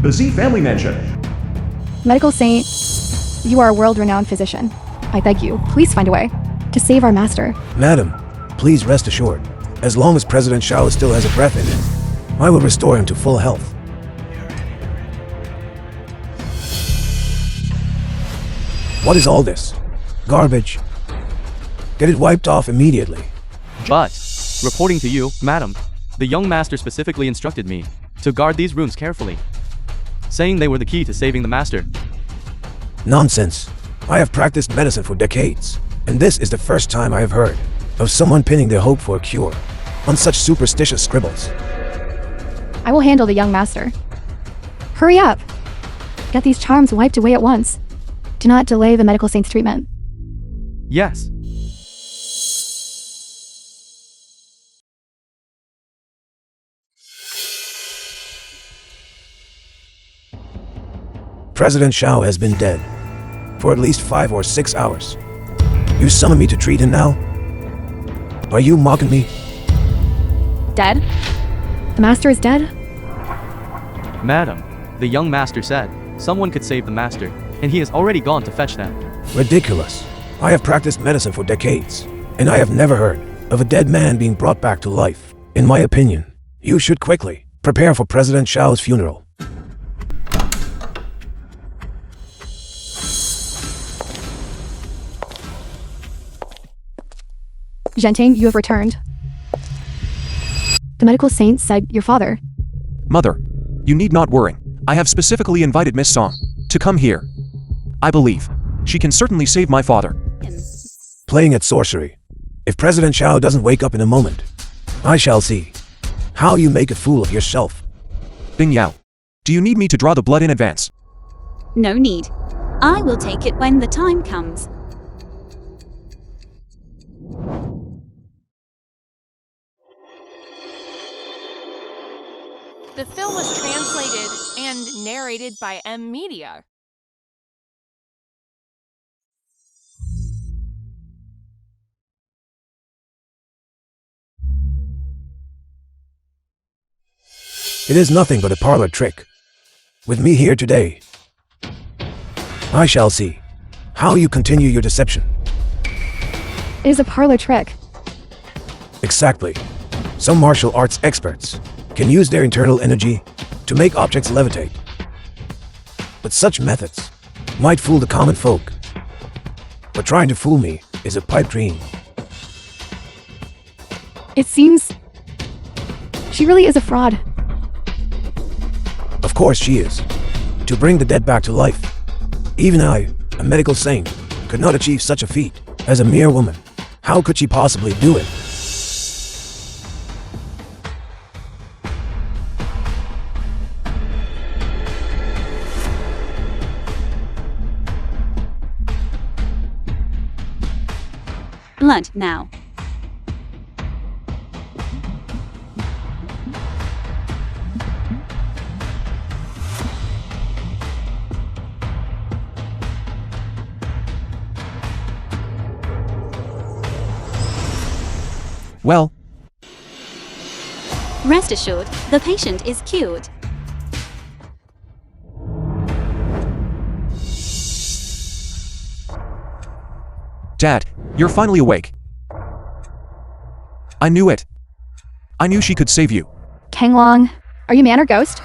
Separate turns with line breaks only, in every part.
the Z family mansion.
Medical Saint, you are a world-renowned physician. I beg you, please find a way to save our master.
Madam, please rest assured. As long as President Shao still has a breath in him, I will restore him to full health. What is all this? Garbage. Get it wiped off immediately.
But, reporting to you, madam, the young master specifically instructed me to guard these rooms carefully, saying they were the key to saving the master.
Nonsense. I have practiced medicine for decades, and this is the first time I have heard of someone pinning their hope for a cure on such superstitious scribbles.
I will handle the young master. Hurry up! Get these charms wiped away at once. Do not delay the Medical Saint's treatment.
Yes.
President Shao has been dead for at least 5 or 6 hours. You summon me to treat him now? Are you mocking me?
Dead? The master is dead?
Madam, the young master said someone could save the master, and he has already gone to fetch them.
Ridiculous. I have practiced medicine for decades, and I have never heard of a dead man being brought back to life. In my opinion, you should quickly prepare for President Shao's funeral.
Zhentang, you have returned. The Medical Saint said your father.
Mother, you need not worry. I have specifically invited Miss Song to come here. I believe she can certainly save my father.
Playing at sorcery. If President Shao doesn't wake up in a moment, I shall see how you make a fool of yourself.
Bing Yao, do you need me to draw the blood in advance?
No need. I will take it when the time comes.
The film was translated and narrated by M Media.
It is nothing but a parlor trick. With me here today, I shall see how you continue your deception.
It is a parlor trick.
Exactly. Some martial arts experts can use their internal energy to make objects levitate. But such methods might fool the common folk. But trying to fool me is a pipe dream.
It seems she really is a fraud.
Of course she is. To bring the dead back to life. Even I, a medical saint, could not achieve such a feat. As a mere woman, how could she possibly do it?
Blood now.
Well,
Rest assured, the patient is cured.
Dad, you're finally awake. I knew it. I knew she could save you.
Kanglong, are you man or ghost?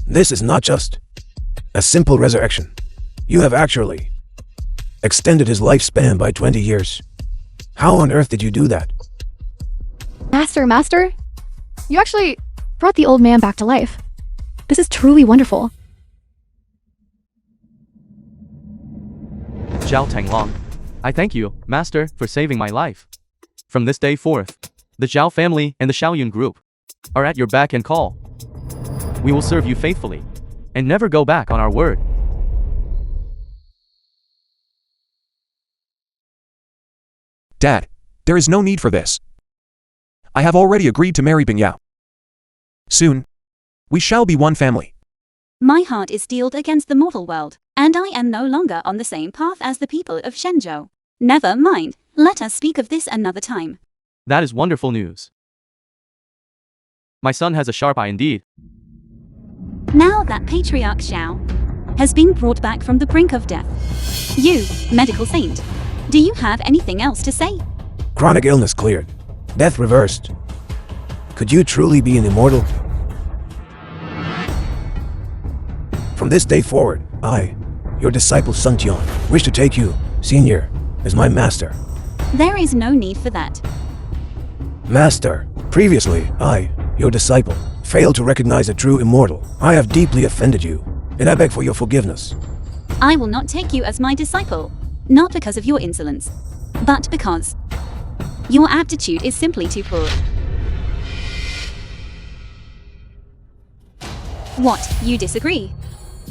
This is not just a simple resurrection. You have actually extended his lifespan by 20 years. How on earth did you do that?
Master, you actually brought the old man back to life. This is truly wonderful.
Zhao Tanglong, I thank you, Master, for saving my life. From this day forth, the Zhao family and the Xiaoyun group are at your beck and call. We will serve you faithfully and never go back on our word.
Dad, there is no need for this. I have already agreed to marry Bing Yao. Soon, we shall be one family.
My heart is steeled against the mortal world, and I am no longer on the same path as the people of Shenzhou. Never mind, let us speak of this another time.
That is wonderful news. My son has a sharp eye indeed.
Now that Patriarch Xiao has been brought back from the brink of death. You, medical saint, do you have anything else to say?
Chronic illness cleared. Death reversed. Could you truly be an immortal? From this day forward, I, your disciple Sun Tian, wish to take you, Senior, as my master.
There is no need for that.
Master, previously, I, your disciple, failed to recognize a true immortal. I have deeply offended you, and I beg for your forgiveness.
I will not take you as my disciple, not because of your insolence, but because your aptitude is simply too poor. What, you disagree?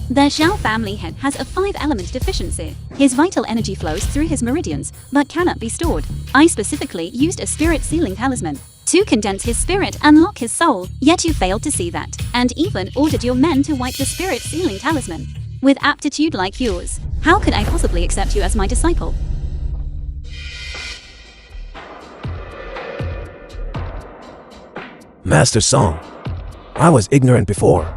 The Xiao family head has a 5-element deficiency. His vital energy flows through his meridians, but cannot be stored. I specifically used a spirit sealing talisman to condense his spirit and lock his soul, yet you failed to see that, and even ordered your men to wipe the spirit sealing talisman. With aptitude like yours, how could I possibly accept you as my disciple?
Master Song, I was ignorant before,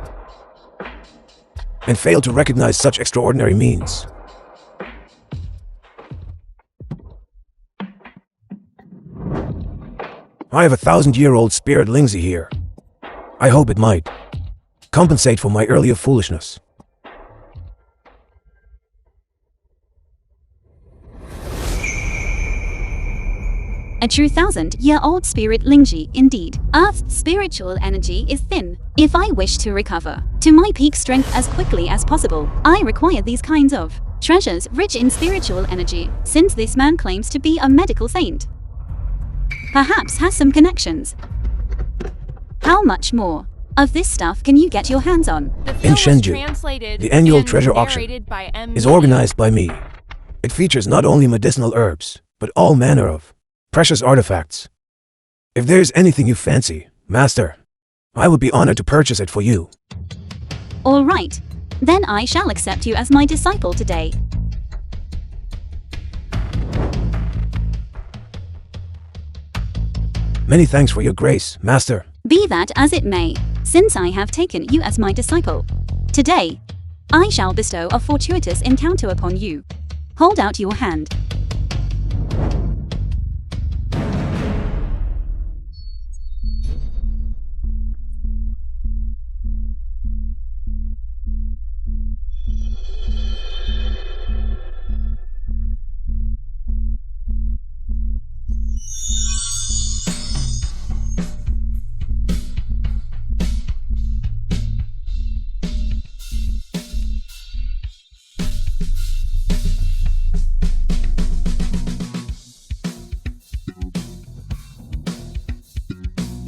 and failed to recognize such extraordinary means. I have a 1,000-year-old spirit Lingzi here. I hope it might compensate for my earlier foolishness.
A true 1,000-year-old spirit Lingji, indeed. Earth's spiritual energy is thin. If I wish to recover to my peak strength as quickly as possible, I require these kinds of treasures rich in spiritual energy, since this man claims to be a medical saint. Perhaps has some connections. How much more of this stuff can you get your hands on?
In Shenzhou, the annual treasure auction is organized by me. It features not only medicinal herbs, but all manner of precious artifacts. If there's anything you fancy, Master, I would be honored to purchase it for you.
All right, then I shall accept you as my disciple today.
Many thanks for your grace, Master.
Be that as it may, since I have taken you as my disciple, today, I shall bestow a fortuitous encounter upon you. Hold out your hand.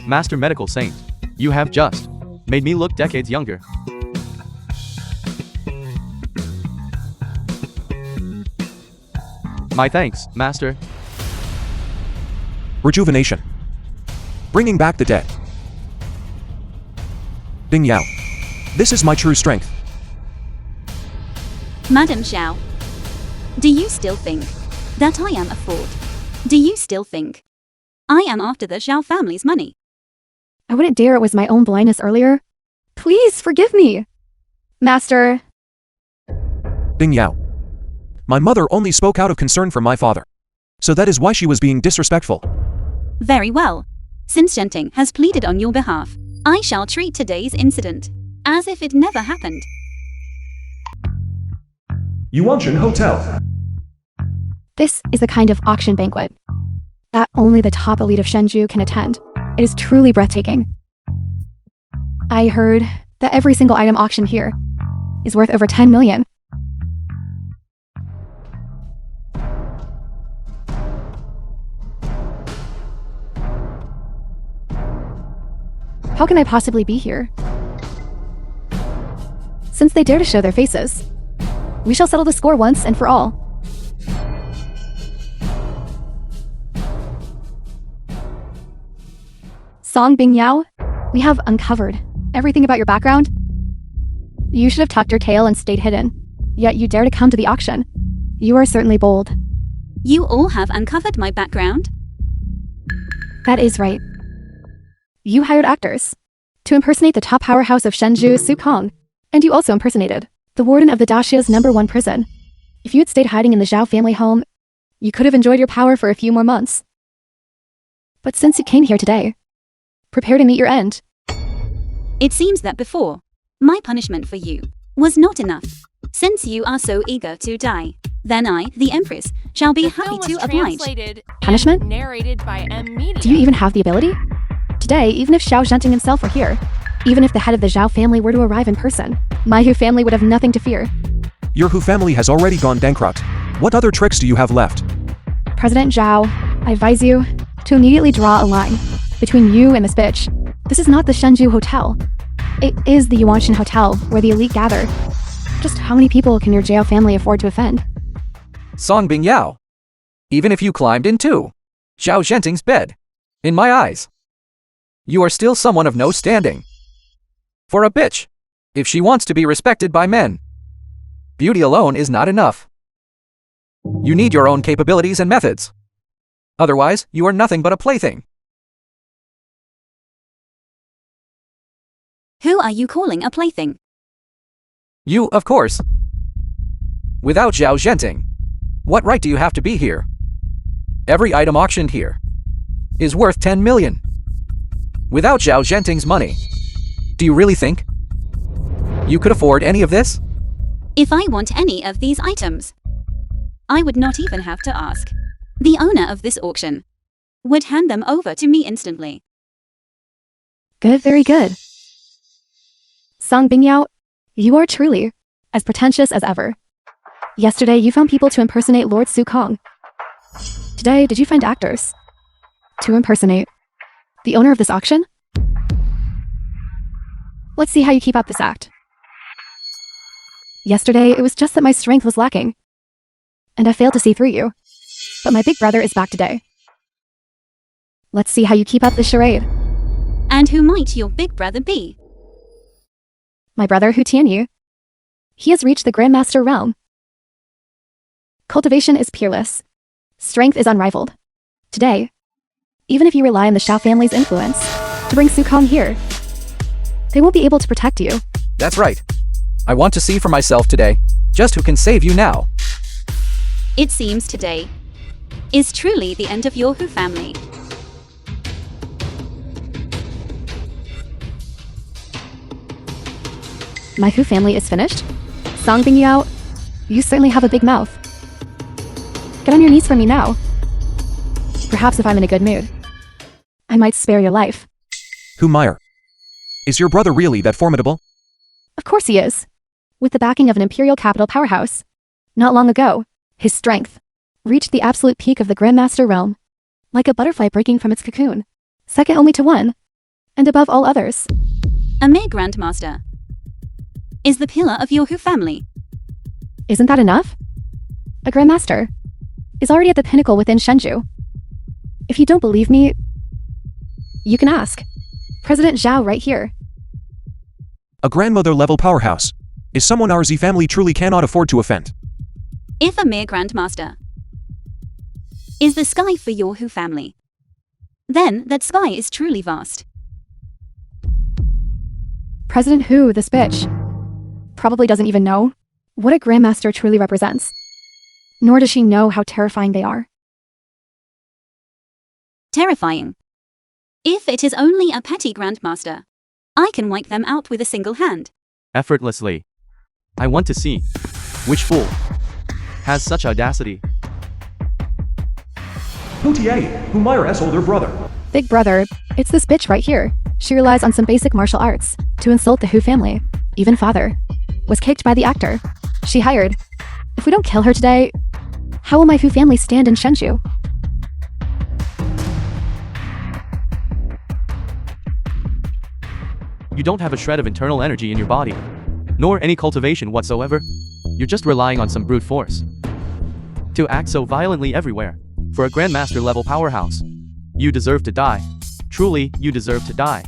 Master Medical Saint, you have just made me look decades younger. My thanks, Master.
Rejuvenation. Bringing back the dead. Bing Yao. This is my true strength.
Madam Xiao, do you still think that I am a fraud? Do you still think I am after the Xiao family's money?
I wouldn't dare, it was my own blindness earlier. Please forgive me. Master.
Bing Yao. My mother only spoke out of concern for my father. So that is why she was being disrespectful.
Very well. Since Genting has pleaded on your behalf, I shall treat today's incident as if it never happened.
Yuanshan Hotel.
This is the kind of auction banquet that only the top elite of Shenzhou can attend. It is truly breathtaking. I heard that every single item auctioned here is worth over 10 million. How can I possibly be here? Since they dare to show their faces, we shall settle the score once and for all. Song Bing Yao, we have uncovered everything about your background. You should have tucked your tail and stayed hidden, yet you dare to come to the auction. You are certainly bold.
You all have uncovered my background?
That is right. You hired actors to impersonate the top powerhouse of Shenzhou, Su Kong, and you also impersonated the warden of the Daxia's #1 prison. If you had stayed hiding in the Zhao family home, you could have enjoyed your power for a few more months. But since you came here today, prepare to meet your end.
It seems that before, my punishment for you was not enough. Since you are so eager to die, then I, the Empress, shall be
The
happy
film was
to oblige.
translated
Punishment?
and narrated by M Media.
Do you even have the ability? Today, even if Xiao Zhenting himself were here, even if the head of the Zhao family were to arrive in person, my Hu family would have nothing to fear.
Your Hu family has already gone bankrupt. What other tricks do you have left?
President Zhao, I advise you to immediately draw a line between you and this bitch. This is not the Shenzhou Hotel. It is the Yuanshan Hotel, where the elite gather. Just how many people can your Zhao family afford to offend?
Song Bing Yao. Even if you climbed into Zhao Zhenting's bed, in my eyes, you are still someone of no standing. For a bitch, if she wants to be respected by men, beauty alone is not enough. You need your own capabilities and methods. Otherwise, you are nothing but a plaything.
Who are you calling a plaything?
You, of course. Without Zhao Zhenting, what right do you have to be here? Every item auctioned here is worth 10 million. Without Zhao Zhenting's money, do you really think you could afford any of this?
If I want any of these items, I would not even have to ask. The owner of this auction would hand them over to me instantly.
Good, very good. Song Bingyao, you are truly as pretentious as ever. Yesterday, you found people to impersonate Lord Su Kong. Today, did you find actors to impersonate the owner of this auction? Let's see how you keep up this act. Yesterday, it was just that my strength was lacking, and I failed to see through you. But my big brother is back today. Let's see how you keep up this charade.
And who might your big brother be?
My brother Hu Tianyu. He has reached the Grandmaster realm. Cultivation is peerless. Strength is unrivaled. Today, even if you rely on the Xiao family's influence to bring Su Kong here, they won't be able to protect you.
That's right. I want to see for myself today just who can save you now.
It seems today is truly the end of your Hu family.
My Hu family is finished? Song Bingyao, you certainly have a big mouth. Get on your knees for me now. Perhaps if I'm in a good mood, I might spare your life.
Hu Meyer. Is your brother really that formidable?
Of course he is. With the backing of an imperial capital powerhouse. Not long ago, his strength reached the absolute peak of the Grandmaster realm, like a butterfly breaking from its cocoon, second only to one, and above all others.
A mere Grandmaster is the pillar of your Hu family.
Isn't that enough? A Grandmaster is already at the pinnacle within Shenzhou. If you don't believe me, you can ask President Zhao right here.
A grandmother-level powerhouse. Is someone our Z family truly cannot afford to offend?
If a mere Grandmaster is the sky for your Hu family, then that sky is truly vast.
President Hu, this bitch, probably doesn't even know what a Grandmaster truly represents. Nor does she know how terrifying they are.
Terrifying. If it is only a petty Grandmaster, I can wipe them out with a single hand.
Effortlessly. I want to see which fool has such audacity.
Hu Tia, Hu Meyer's older brother.
Big brother, it's this bitch right here. She relies on some basic martial arts to insult the Hu family. Even father was kicked by the actor she hired. If we don't kill her today, how will my Hu family stand in Shenzhou?
You don't have a shred of internal energy in your body, nor any cultivation whatsoever. You're just relying on some brute force to act so violently everywhere. For a Grandmaster level powerhouse, you deserve to die. Truly, you deserve to die.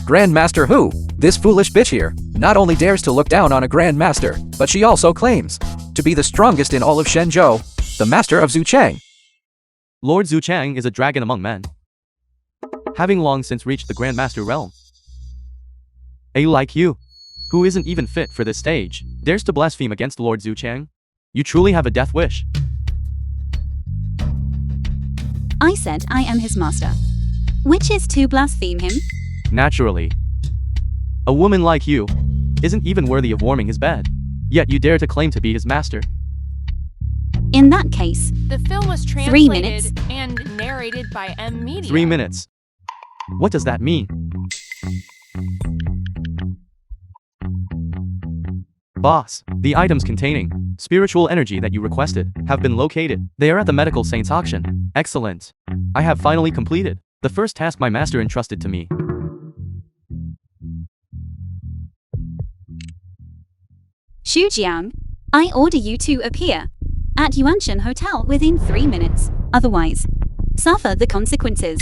Grandmaster Hu, this foolish bitch here, not only dares to look down on a Grandmaster, but she also claims to be the strongest in all of Shenzhou, the master of Zhu Chang.
Lord Zhu Chang is a dragon among men. having long since reached the Grandmaster realm. A like you, who isn't even fit for this stage, dares to blaspheme against Lord Zuchang? You truly have a death wish.
I said I am his master. Which is to blaspheme him?
Naturally. A woman like you isn't even worthy of warming his bed, yet you dare to claim to be his master.
In that case,
The film was
3 minutes.
translated and narrated by M Media.
3 minutes. What does that mean? Boss, the items containing spiritual energy that you requested have been located. They are at the medical saint's auction. Excellent. I have finally completed the first task my master entrusted to me.
Xu Jiang, I order you to appear at Yuanshan Hotel within 3 minutes. Otherwise, suffer the consequences.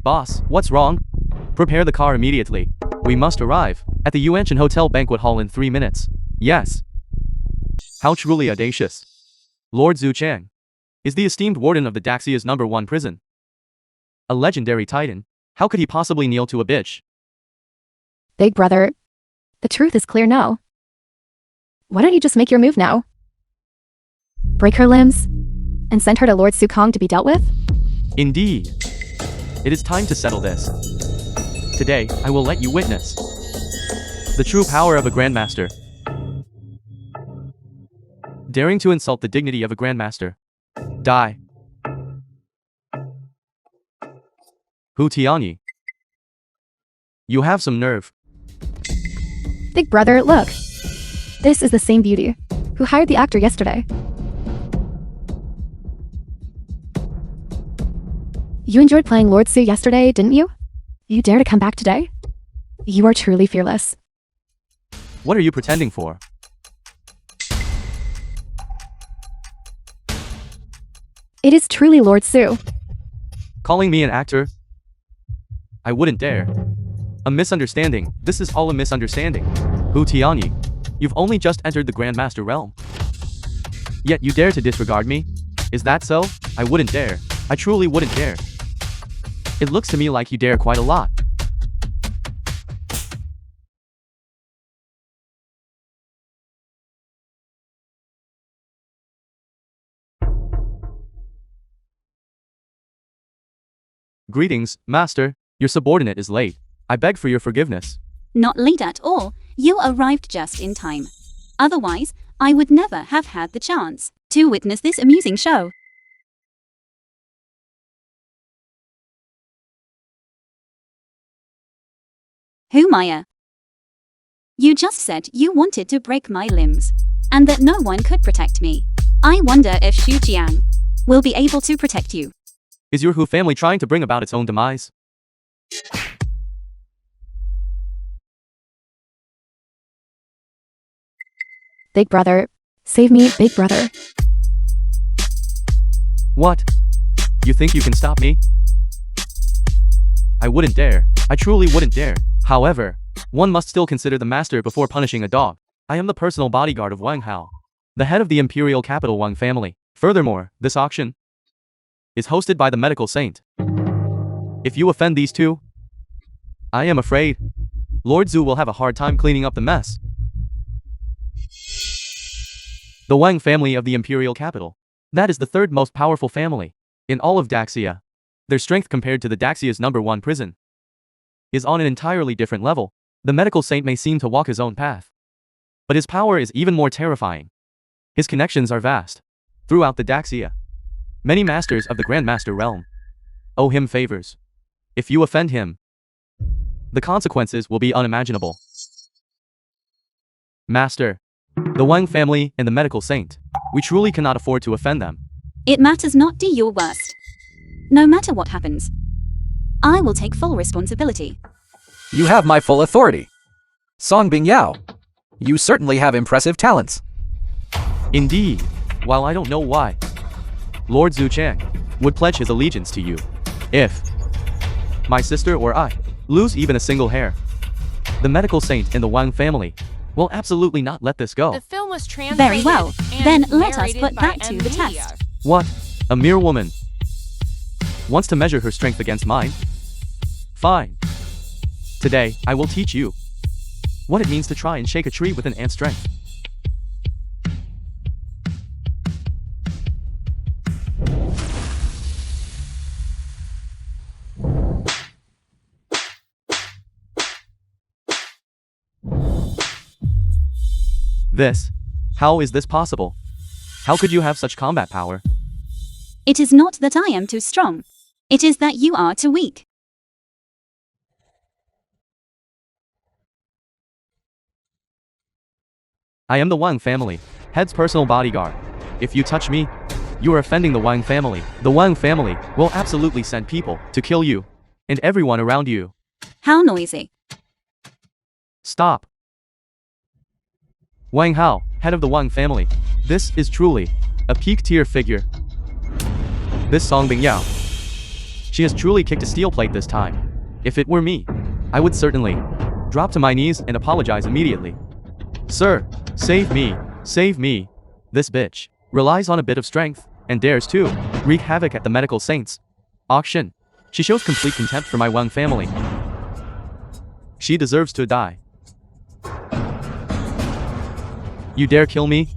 Boss, what's wrong? Prepare the car immediately. We must arrive at the Yuanshan Hotel banquet hall in 3 minutes. Yes. How truly audacious. Lord Zuchang is the esteemed warden of the Daxia's #1 prison. A legendary titan. How could he possibly kneel to a bitch?
Big brother, the truth is clear now. Why don't you just make your move now? Break her limbs and send her to Lord Sukong to be dealt with?
Indeed. It is time to settle this. Today, I will let you witness the true power of a Grandmaster. Daring to insult the dignity of a Grandmaster. Die. Hu Tianyi. You have some nerve.
Big brother, look. This is the same beauty who hired the actor yesterday. You enjoyed playing Lord Su yesterday, didn't you? You dare to come back today? You are truly fearless.
What are you pretending for?
It is truly Lord Su.
Calling me an actor? I wouldn't dare. A misunderstanding. This is all a misunderstanding. Hu Tianyi, you've only just entered the Grandmaster realm. Yet you dare to disregard me? Is that so? I wouldn't dare. I truly wouldn't dare. It looks to me like you dare quite a lot. Greetings, Master. Your subordinate is late. I beg for your forgiveness.
Not late at all. You arrived just in time. Otherwise, I would never have had the chance to witness this amusing show. Who, Maya? You just said you wanted to break my limbs, and that no one could protect me. I wonder if Xu Jiang will be able to protect you.
Is your Hu family trying to bring about its own demise?
Big brother, save me, big brother.
What? You think you can stop me? I wouldn't dare. I truly wouldn't dare. However, one must still consider the master before punishing a dog. I am the personal bodyguard of Wang Hao, the head of the imperial capital Wang family. Furthermore, this auction is hosted by the medical saint. If you offend these two, I am afraid Lord Zhu will have a hard time cleaning up the mess. The Wang family of the imperial capital. That is the third most powerful family in all of Daxia. Their strength compared to the Daxia's #1 prison is on an entirely different level. The medical saint may seem to walk his own path, but his power is even more terrifying. His connections are vast throughout the Daxia. Many masters of the Grandmaster realm owe him favors. If you offend him, the consequences will be unimaginable. Master, the Wang family and the medical saint, we truly cannot afford to offend them.
It matters not, do your worst. No matter what happens, I will take full responsibility.
You have my full authority. Song Bing Yao, you certainly have impressive talents.
Indeed, while I don't know why, Lord Zuchang would pledge his allegiance to you. If my sister or I lose even a single hair, the medical saint and the Wang family will absolutely not let this go.
The film was translated
Very well.
and
Then let us
narrated
put
by
that to
M
the
Media.
test.
What? A mere woman Wants to measure her strength against mine? Fine. Today, I will teach you what it means to try and shake a tree with an ant's strength. How is this possible? How could you have such combat power?
It is not that I am too strong. It is that you are too weak.
I am the Wang family, head's personal bodyguard. If you touch me, you are offending the Wang family. The Wang family will absolutely send people to kill you and everyone around you.
How noisy.
Stop. Wang Hao, head of the Wang family. This is truly a peak-tier figure. This Song Bingyao. She has truly kicked a steel plate this time. If it were me, I would certainly drop to my knees and apologize immediately. Sir, save me, save me. This bitch relies on a bit of strength and dares to wreak havoc at the medical saints auction. She shows complete contempt for my Wang family. She deserves to die. You dare kill me?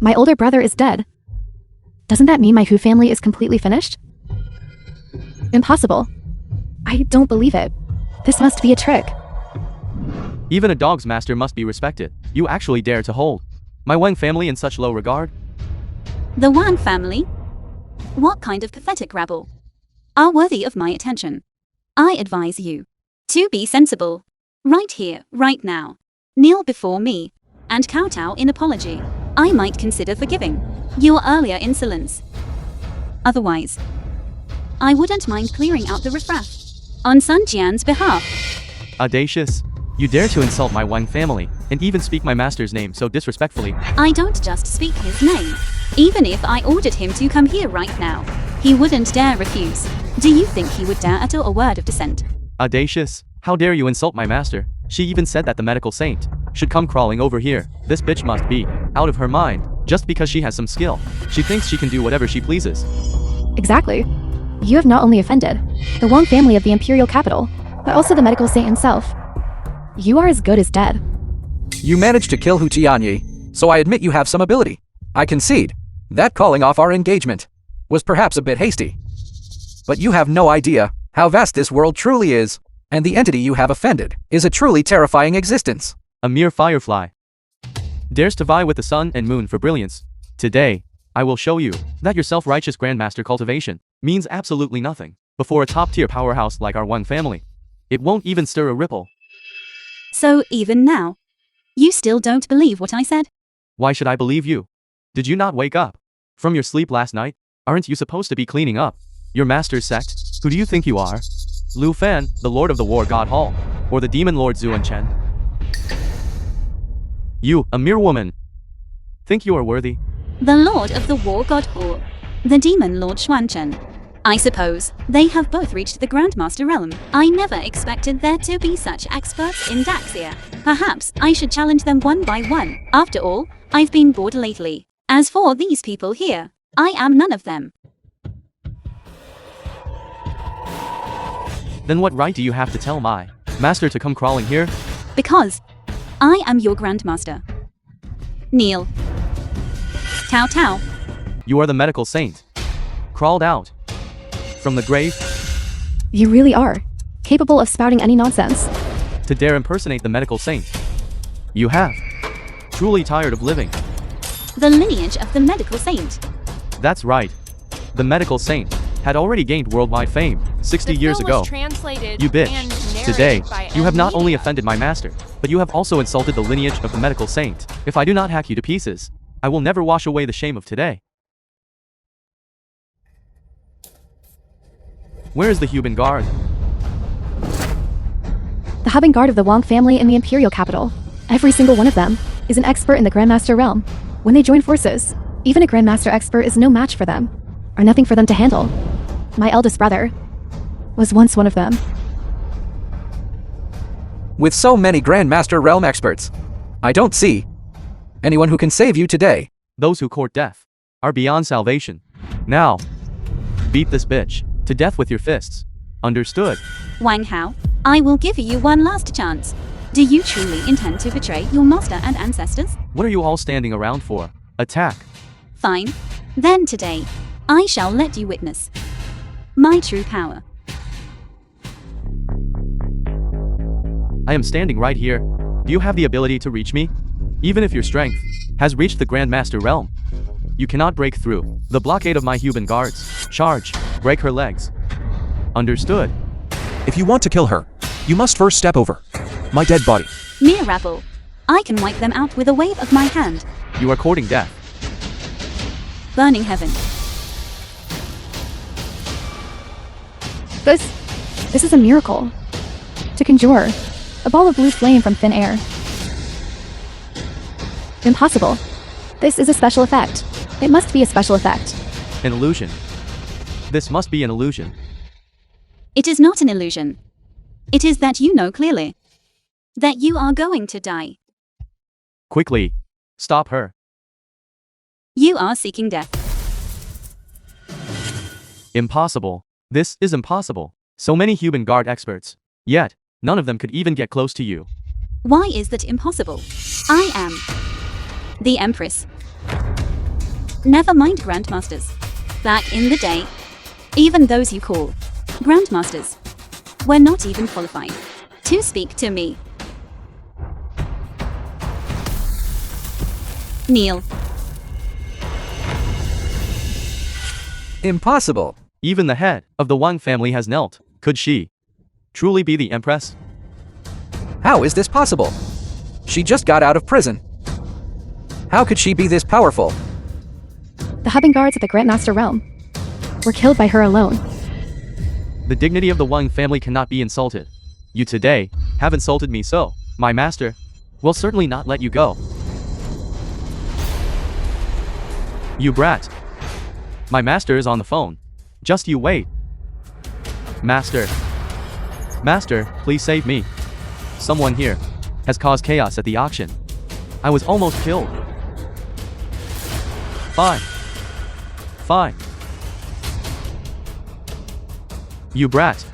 My older brother is dead. Doesn't that mean my Hu family is completely finished? Impossible. I don't believe it. This must be a trick.
Even a dog's master must be respected. You actually dare to hold my Wang family in such low regard?
The Wang family? What kind of pathetic rabble are worthy of my attention? I advise you to be sensible. Right here, right now. Kneel before me and kowtow in apology. I might consider forgiving your earlier insolence. Otherwise, I wouldn't mind clearing out the riffraff on Sun Jian's behalf.
Audacious. You dare to insult my Wang family and even speak my master's name so disrespectfully.
I don't just speak his name. Even if I ordered him to come here right now, he wouldn't dare refuse. Do you think he would dare utter a word of dissent?
Audacious. How dare you insult my master? She even said that the medical saint should come crawling over here. This bitch must be out of her mind. Just because she has some skill, she thinks she can do whatever she pleases.
Exactly. You have not only offended the Wang family of the imperial capital, but also the medical saint himself. You are as good as dead.
You managed to kill Hu Tianyi, so I admit you have some ability. I concede that calling off our engagement was perhaps a bit hasty. But you have no idea how vast this world truly is, and the entity you have offended is a truly terrifying existence.
A mere firefly dares to vie with the sun and moon for brilliance. Today, I will show you that your self-righteous grandmaster cultivation means absolutely nothing before a top-tier powerhouse like our Wang family. It won't even stir a ripple.
So even now, you still don't believe what I said?
Why should I believe you? Did you not wake up from your sleep last night? Aren't you supposed to be cleaning up your master's sect? Who do you think you are? Lu Fan, the Lord of the War God Hall, or the Demon Lord Zuan Chen? You, a mere woman, think you are worthy?
The Lord of the War God Hall, the Demon Lord Xuanchen. I suppose they have both reached the Grandmaster realm. I never expected there to be such experts in Daxia. Perhaps I should challenge them one by one. After all, I've been bored lately. As for these people here, I am none of them.
Then what right do you have to tell my master to come crawling here?
Because I am your Grandmaster. Kneel. Kowtow.
You are the medical saint. Crawled out from the grave
You really are capable of spouting any nonsense.
to dare impersonate the medical saint. You have truly tired of living.
The lineage of the medical saint.
That's right. The medical saint had already gained worldwide fame 60 years ago. You bitch. Today, you have not only offended my master, but you have also insulted the lineage of the medical saint. If I do not hack you to pieces, I will never wash away the shame of today. Where is the Huban Guard?
The Huban Guard of the Wang family in the imperial capital. Every single one of them is an expert in the Grandmaster realm. When they join forces, even a Grandmaster expert is no match for them, or nothing for them to handle. My eldest brother was once one of them.
With so many Grandmaster realm experts, I don't see Anyone who can save you today.
Those who court death are beyond salvation. Now, beat this bitch to death with your fists. Understood?
Wang Hao, I will give you one last chance. Do you truly intend to betray your master and ancestors?
What are you all standing around for? Attack.
Fine. Then today, I shall let you witness my true power.
I am standing right here. Do you have the ability to reach me? Even if your strength has reached the Grandmaster realm, you cannot break through the blockade of my human guards. Charge. Break her legs. Understood?
If you want to kill her, you must first step over my dead body.
Mere rabble. I can wipe them out with a wave of my hand.
You are courting death.
Burning heaven.
This is a miracle. To conjure a ball of blue flame from thin air. Impossible. This is a special effect. It must be a special effect.
An illusion. This must be an illusion.
It is not an illusion. It is that you know clearly that you are going to die.
Quickly. Stop her.
You are seeking death.
Impossible. This is impossible. So many human guard experts. Yet, none of them could even get close to you.
Why is that impossible? I am the Empress. Never mind Grandmasters. Back in the day, even those you call Grandmasters were not even qualified to speak to me. Kneel.
Impossible.
Even the head of the Wang family has knelt. Could she truly be the Empress?
How is this possible? She just got out of prison. How could she be this powerful?
The hubbing guards of the Grandmaster realm were killed by her alone.
The dignity of the Wang family cannot be insulted. You today have insulted me, so my master will certainly not let you go. You brat. My master is on the phone. Just you wait. Master. Master, please save me. Someone here has caused chaos at the auction. I was almost killed. Fine. Fine. You brat.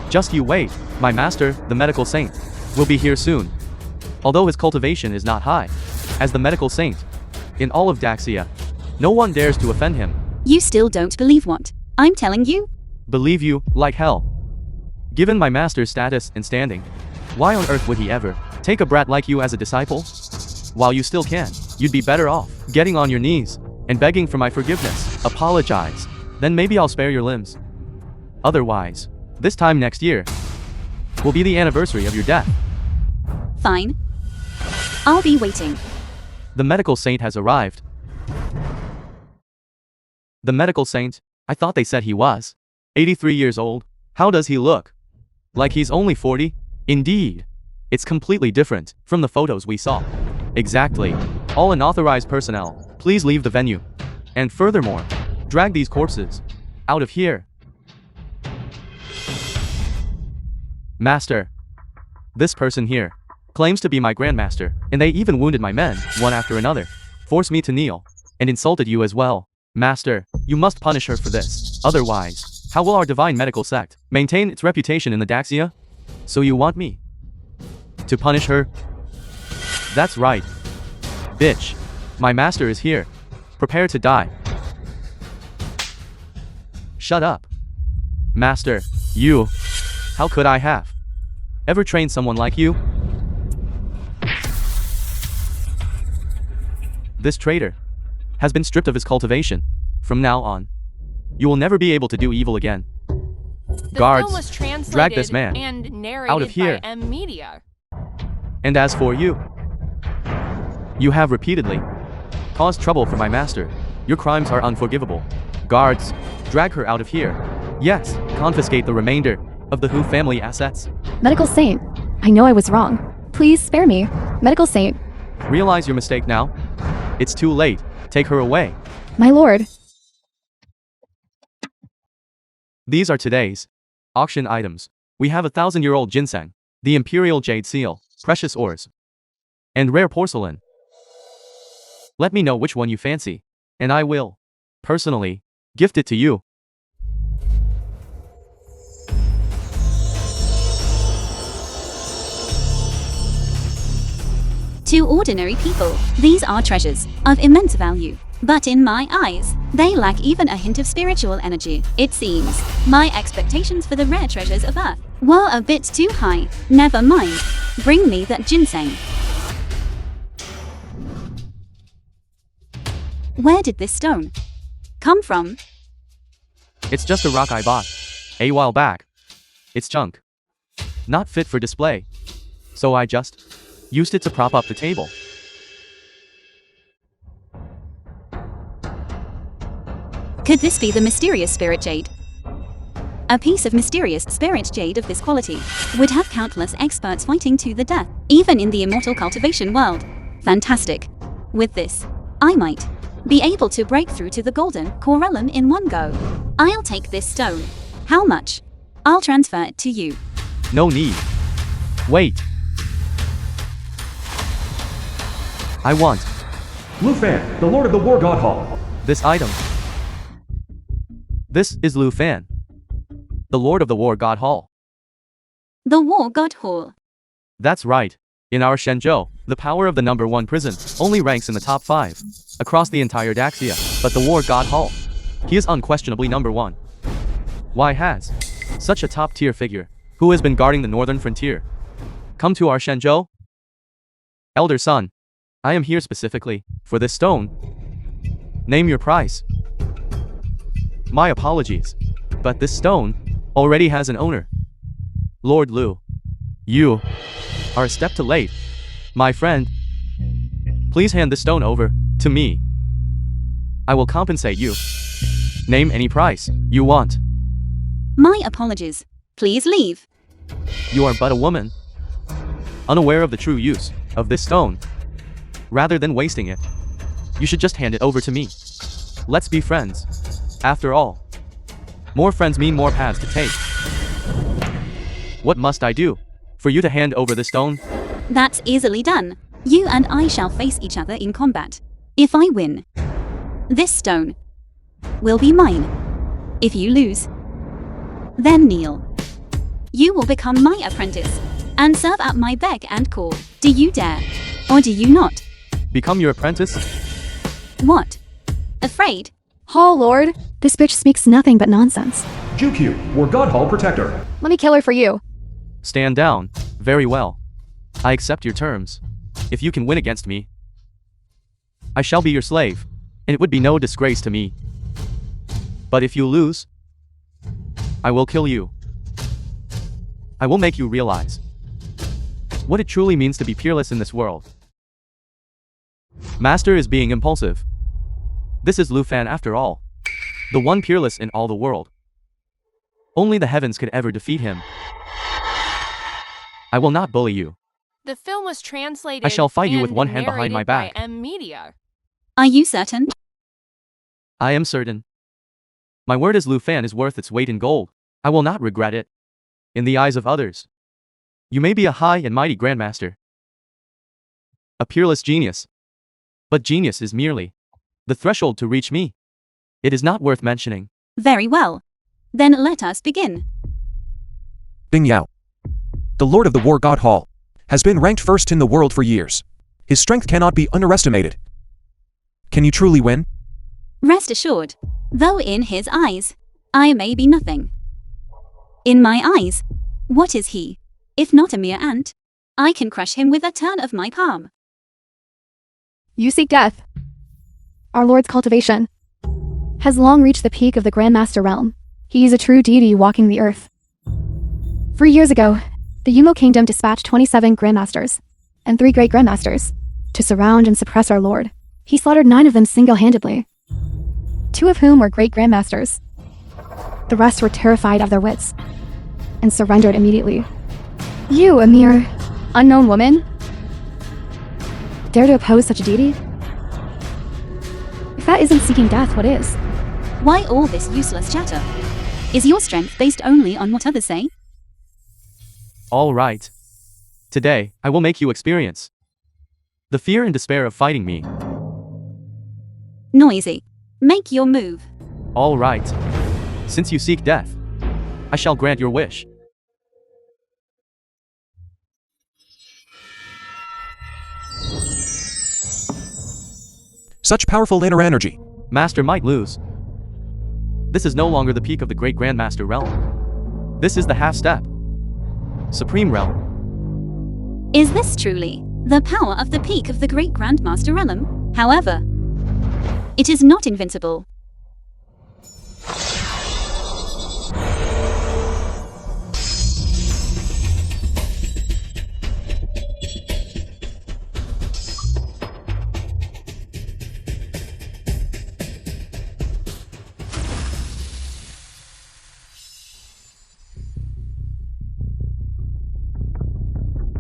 Just you wait. My master, the medical saint, will be here soon. Although his cultivation is not high, as the medical saint in all of Daxia, no one dares to offend him.
You still don't believe what I'm telling you?
Believe you, like hell. Given my master's status and standing, why on earth would he ever take a brat like you as a disciple? While you still can, you'd be better off getting on your knees and begging for my forgiveness. Apologize. Then maybe I'll spare your limbs. Otherwise, this time next year will be the anniversary of your death.
Fine. I'll be waiting.
The medical saint has arrived. The medical saint? I thought they said he was 83 years old. How does he look? Like he's only 40? Indeed. It's completely different from the photos we saw. Exactly. All unauthorized personnel, please leave the venue. And furthermore, drag these corpses out of here. Master. This person here claims to be my grandmaster, and they even wounded my men, one after another, forced me to kneel, and insulted you as well. Master, you must punish her for this. Otherwise, how will our divine medical sect maintain its reputation in the Daxia? So you want me to punish her? That's right. Bitch. My master is here. Prepare to die. Shut up. Master, you. How could I have ever trained someone like you? This traitor has been stripped of his cultivation. From now on, you will never be able to do evil again.
The
Guards,
film was translated
drag this man
and narrated
out of here.
by M Media.
And as for you, you have repeatedly caused trouble for my master. Your crimes are unforgivable. Guards, drag her out of here. Yes, confiscate the remainder of the Hu family assets.
Medical Saint, I know I was wrong. Please spare me. Medical Saint,
Realize your mistake now? It's too late. Take her away.
my lord.
These are today's auction items. We have 1,000-year-old ginseng, the imperial jade seal, precious ores, and rare porcelain. Let me know which one you fancy, and I will, personally, gift it to you.
To ordinary people, these are treasures of immense value. But in my eyes, they lack even a hint of spiritual energy. It seems my expectations for the rare treasures of Earth were a bit too high. Never mind. Bring me that ginseng. Where did this stone come from?
It's just a rock I bought a while back. It's junk. Not fit for display. So I just used it to prop up the table.
Could this be the mysterious spirit jade? A piece of mysterious spirit jade of this quality would have countless experts fighting to the death, even in the immortal cultivation world. Fantastic. With this, I might be able to break through to the golden core realm in one go. I'll take this stone. How much? I'll transfer it to you.
No need. Wait. I want
Lu Fan, the Lord of the War God Hall.
this item. This is Lu Fan, the Lord of the War God Hall.
The War God Hall.
That's right. In our Shenzhou, the power of the number 1 prison only ranks in the top 5 across the entire Daxia, but the War God Hall, he is unquestionably number 1. Why has such a top-tier figure, who has been guarding the northern frontier, come to our Shenzhou? Elder son, I am here specifically for this stone. Name your price. My apologies, but this stone already has an owner. Lord Lu, you are a step too late. My friend, please hand the stone over to me. I will compensate you. Name any price you want.
My apologies. Please leave.
You are but a woman, unaware of the true use of this stone. Rather than wasting it, you should just hand it over to me. Let's be friends. After all, more friends mean more paths to take. What must I do for you to hand over the stone?
That's easily done. You and I shall face each other in combat. If I win, this stone will be mine. If you lose, then kneel. You will become my apprentice and serve at my beck and call. Do you dare, or do you not?
Become your apprentice?
What? Afraid?
Hall Lord, this bitch speaks nothing but nonsense.
Jukyu, War God Hall Protector.
Let me kill her for you.
Stand down. Very well. I accept your terms. If you can win against me, I shall be your slave, and it would be no disgrace to me. But if you lose, I will kill you. I will make you realize what it truly means to be peerless in this world. Master is being impulsive. This is Lu Fan after all, the one peerless in all the world. Only the heavens could ever defeat him. I will not bully you.
The film was translated.
I shall fight you with
and
one hand behind my
narrated by
back.
M Media.
Are you certain?
I am certain. My word as Lu Fan is worth its weight in gold. I will not regret it. In the eyes of others, you may be a high and mighty grandmaster, a peerless genius. But genius is merely the threshold to reach me. It is not worth mentioning.
Very well. Then let us begin.
Bing Yao, the Lord of the War God Hall, has been ranked first in the world for years. His strength cannot be underestimated. Can you truly win?
Rest assured, though in his eyes, I may be nothing. In my eyes, what is he, if not a mere ant? I can crush him with a turn of my palm.
You seek death. Our Lord's cultivation has long reached the peak of the Grandmaster realm. He is a true deity walking the earth. 3 years ago, the Yumo Kingdom dispatched 27 Grandmasters and 3 Great Grandmasters to surround and suppress our Lord. He slaughtered 9 of them single-handedly, 2 of whom were Great Grandmasters. The rest were terrified of their wits and surrendered immediately. You, a mere unknown woman, dare to oppose such a deity? If that isn't seeking death, what is?
Why all this useless chatter? Is your strength based only on what others say?
All right. Today, I will make you experience the fear and despair of fighting me.
Noisy. Make your move.
All right. Since you seek death, I shall grant your wish.
Such powerful inner energy.
Master might lose. This is no longer the peak of the Great Grandmaster realm. This is the half step. Supreme realm.
Is this truly the power of the peak of the Great Grandmaster realm? However, it is not invincible.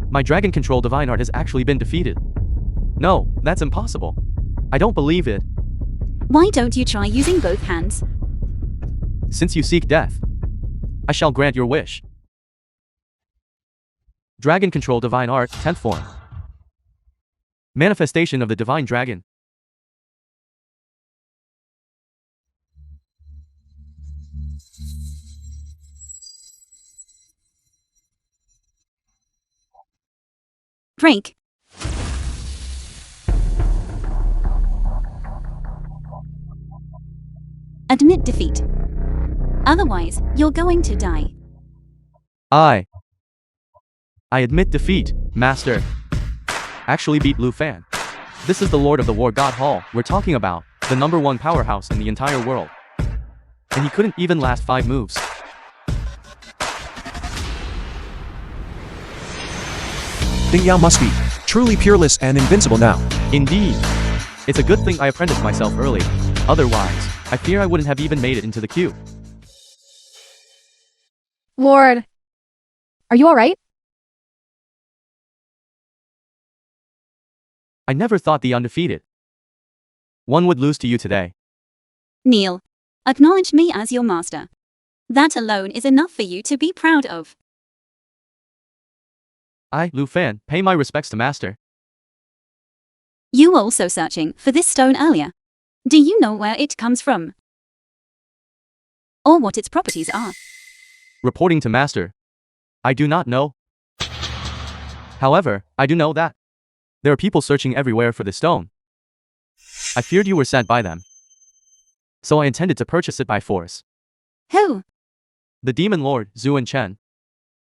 My dragon control divine art has actually been defeated. No, that's impossible. I don't believe it.
Why don't you try using both hands?
Since you seek death, I shall grant your wish. Dragon control divine art, 10th form. Manifestation of the divine dragon.
Break. Admit defeat. Otherwise, you're going to die.
I admit defeat, Master. Actually beat Lu Fan. This is the Lord of the War God Hall we're talking about, the #1 powerhouse in the entire world. And he couldn't even last 5 moves.
Ding Yao must be truly peerless and invincible now.
Indeed. It's a good thing I apprenticed myself early. Otherwise, I fear I wouldn't have even made it into the queue.
Lord, are you alright?
I never thought the undefeated one would lose to you today.
Kneel. Acknowledge me as your master. That alone is enough for you to be proud of.
I, Lu Fan, pay my respects to Master.
You were also searching for this stone earlier. Do you know where it comes from? Or what its properties are?
Reporting to Master. I do not know. However, I do know that there are people searching everywhere for this stone. I feared you were sent by them, so I intended to purchase it by force.
Who?
The Demon Lord, Zuan Chen.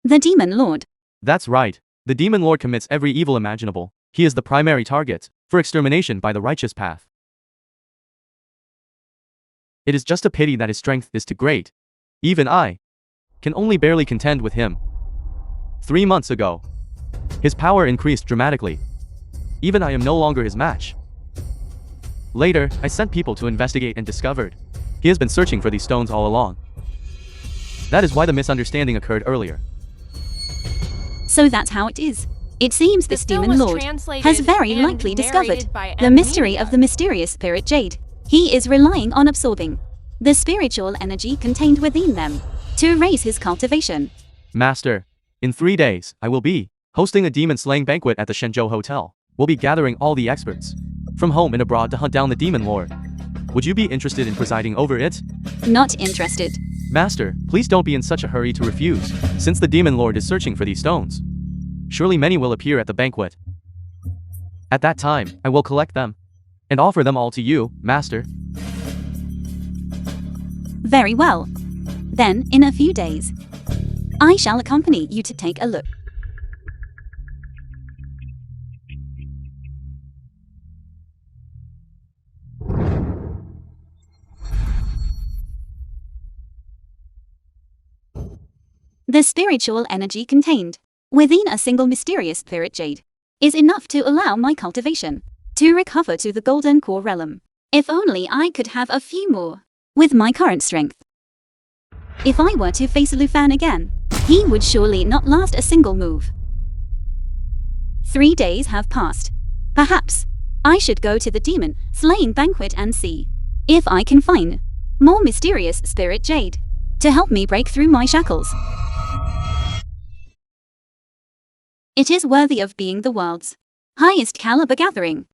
The Demon Lord.
That's right. The Demon Lord commits every evil imaginable. He is the primary target for extermination by the righteous path. It is just a pity that his strength is too great. Even I can only barely contend with him. 3 months ago, his power increased dramatically. Even I am no longer his match. Later, I sent people to investigate and discovered he has been searching for these stones all along. That is why the misunderstanding occurred earlier.
So that's how it is. It seems this
The stone
Demon
was
Lord
translated
has very
and
likely discovered
narrated by
the mystery of the
Amnesia.
mysterious spirit jade. He is relying on absorbing the spiritual energy contained within them to raise his cultivation.
Master, in 3 days, I will be hosting a demon slaying banquet at the Shenzhou Hotel. We'll be gathering all the experts from home and abroad to hunt down the Demon Lord. Would you be interested in presiding over it?
Not interested.
Master, please don't be in such a hurry to refuse, since the Demon Lord is searching for these stones. Surely many will appear at the banquet. At that time, I will collect them and offer them all to you, Master.
Very well. Then, in a few days, I shall accompany you to take a look. The spiritual energy contained within a single mysterious spirit jade is enough to allow my cultivation to recover to the golden core realm. If only I could have a few more with my current strength. If I were to face Lu Fan again, he would surely not last a single move. 3 days have passed. Perhaps I should go to the demon slaying banquet and see if I can find more mysterious spirit jade to help me break through my shackles. It is worthy of being the world's highest caliber gathering.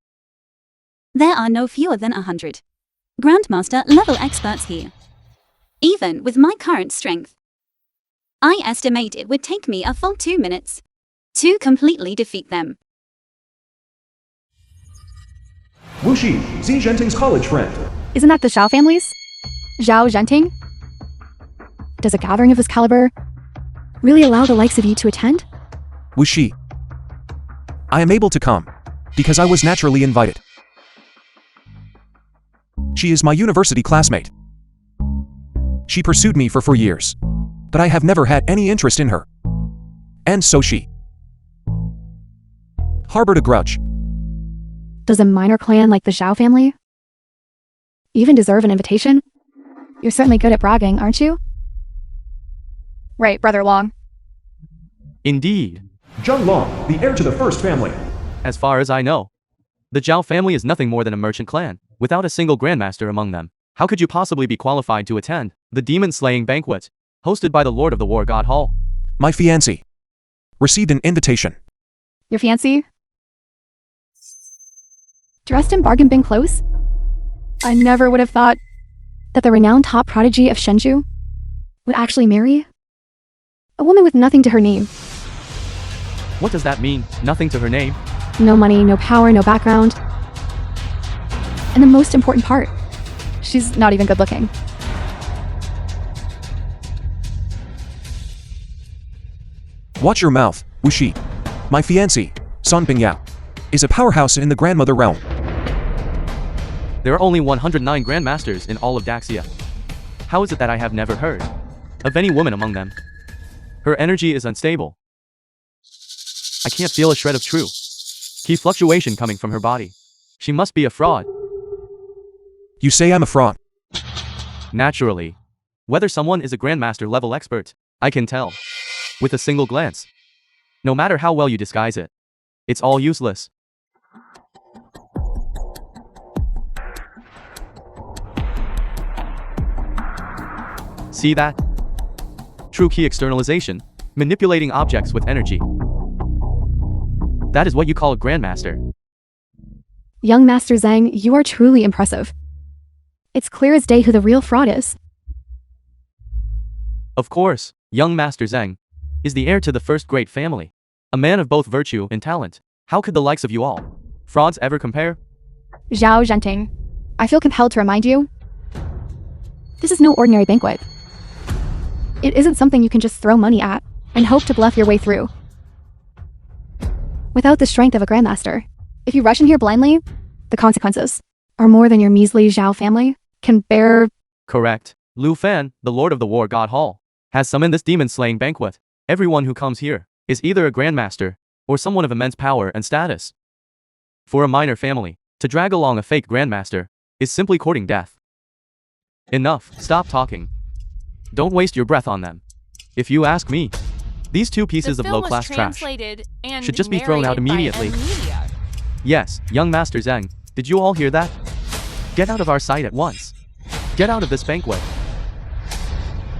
There are no fewer than 100 Grandmaster level experts here. Even with my current strength, I estimate it would take me a full 2 minutes to completely defeat them.
Wuxi, Xi Zhenting's college friend.
Isn't that the Zhao families? Zhao Zhenting? Does a gathering of this caliber really allow the likes of you to attend?
Wuxi. I am able to come because I was naturally invited. She is my university classmate. She pursued me for 4 years, but I have never had any interest in her. And so she harbored a grudge.
Does a minor clan like the Zhao family even deserve an invitation? You're certainly good at bragging, aren't you? Right, Brother Long.
Indeed.
Zheng Long, the heir to the first family.
As far as I know, the Zhao family is nothing more than a merchant clan, without a single grandmaster among them. How could you possibly be qualified to attend the demon-slaying banquet, hosted by the Lord of the War God Hall?
My fiancé received an invitation.
Your fiancé? Dressed in bargain bin clothes? I never would have thought that the renowned top prodigy of Shenzhou would actually marry a woman with nothing to her name.
What does that mean, nothing to her name?
No money, no power, no background. And the most important part, she's not even good looking.
Watch your mouth, Wuxi. My fiancé, Sun Bingyao, is a powerhouse in the grandmother realm.
There are only 109 grandmasters in all of Daxia. How is it that I have never heard of any woman among them? Her energy is unstable. I can't feel a shred of true key fluctuation coming from her body. She must be a fraud.
You say I'm a fraud.
Naturally. Whether someone is a grandmaster level expert, I can tell with a single glance. No matter how well you disguise it, it's all useless. See that? True key externalization, manipulating objects with energy. That is what you call a grandmaster.
Young Master Zhang, you are truly impressive. It's clear as day who the real fraud is.
Of course, young Master Zheng is the heir to the first great family. A man of both virtue and talent. How could the likes of you all frauds ever compare?
Zhao Zhenting, I feel compelled to remind you, this is no ordinary banquet. It isn't something you can just throw money at and hope to bluff your way through. Without the strength of a grandmaster, if you rush in here blindly, the consequences are more than your measly Zhao family can bear.
Correct. Lu Fan, the Lord of the War God Hall, has summoned this demon-slaying banquet. Everyone who comes here is either a grandmaster or someone of immense power and status. For a minor family, to drag along a fake grandmaster is simply courting death. Enough, stop talking. Don't waste your breath on them. If you ask me, these two pieces of low-class trash should just be thrown out immediately. Yes, young Master Zheng, did you all hear that? Get out of our sight at once. Get out of this banquet.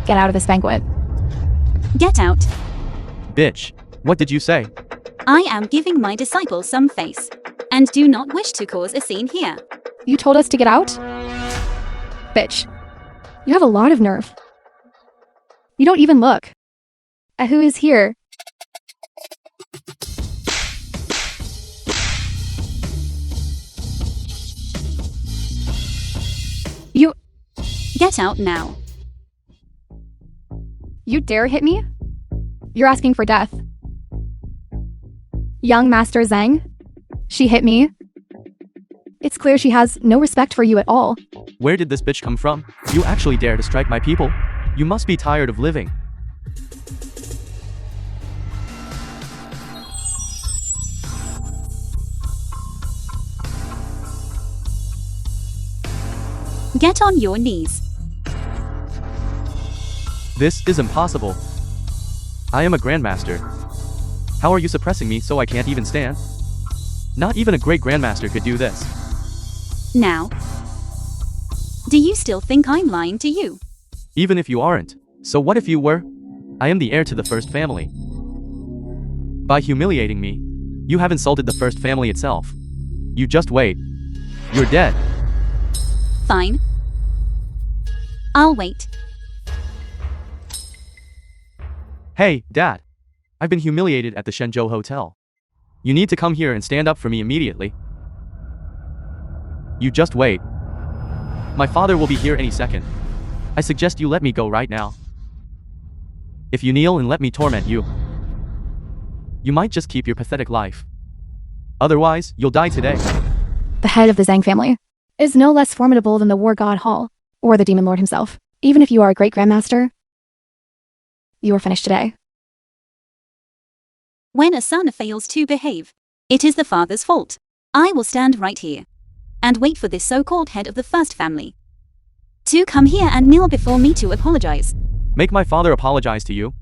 Get out of this banquet.
Get out.
Bitch, what did you say?
I am giving my disciples some face, and do not wish to cause a scene here.
You told us to get out? Bitch, you have a lot of nerve. You don't even look at who is here. You...
Get out now.
You dare hit me? You're asking for death. Young Master Zheng, she hit me. It's clear she has no respect for you at all.
Where did this bitch come from? You actually dare to strike my people? You must be tired of living.
Get on your knees.
This is impossible. I am a grandmaster. How are you suppressing me so I can't even stand? Not even a great grandmaster could do this.
Now, do you still think I'm lying to you?
Even if you aren't, so what if you were? I am the heir to the first family. By humiliating me, you have insulted the first family itself. You just wait. You're dead.
Fine, I'll wait.
Hey, Dad. I've been humiliated at the Shenzhou hotel. You need to come here and stand up for me immediately. You just wait. My father will be here any second. I suggest you let me go right now. If you kneel and let me torment you, you might just keep your pathetic life. Otherwise, you'll die today.
The head of the Zhang family is no less formidable than the War God Hall or the Demon Lord himself. Even if you are a great grandmaster, you are finished today.
When a son fails to behave, it is the father's fault. I will stand right here and wait for this so-called head of the first family to come here and kneel before me to apologize.
Make my father apologize to you?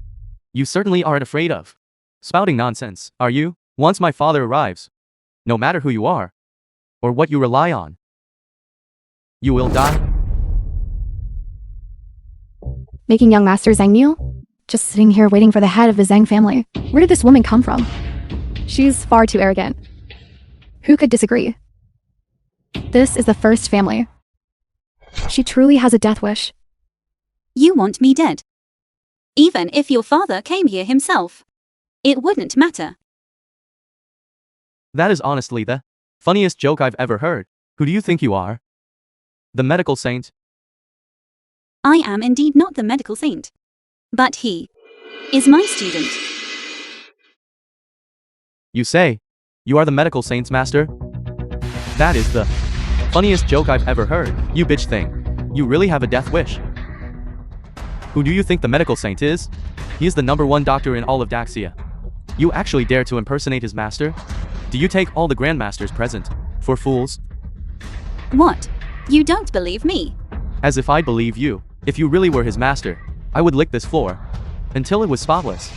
You certainly aren't afraid of spouting nonsense, are you? Once my father arrives, no matter who you are, or what you rely on, you will die.
Making young Master Zhang kneel? Just sitting here waiting for the head of the Zhang family. Where did this woman come from? She's far too arrogant. Who could disagree? This is the first family. She truly has a death wish.
You want me dead? Even if your father came here himself, it wouldn't matter.
That is honestly the funniest joke I've ever heard. Who do you think you are? The medical saint?
I am indeed not the medical saint, but he is my student.
You say, you are the medical saint's master? That is the funniest joke I've ever heard. You bitch thing. You really have a death wish. Who do you think the medical saint is? He is the #1 doctor in all of Daxia. You actually dare to impersonate his master? Do you take all the grandmasters present for fools?
What? You don't believe me?
As if I'd believe you. If you really were his master, I would lick this floor until it was spotless.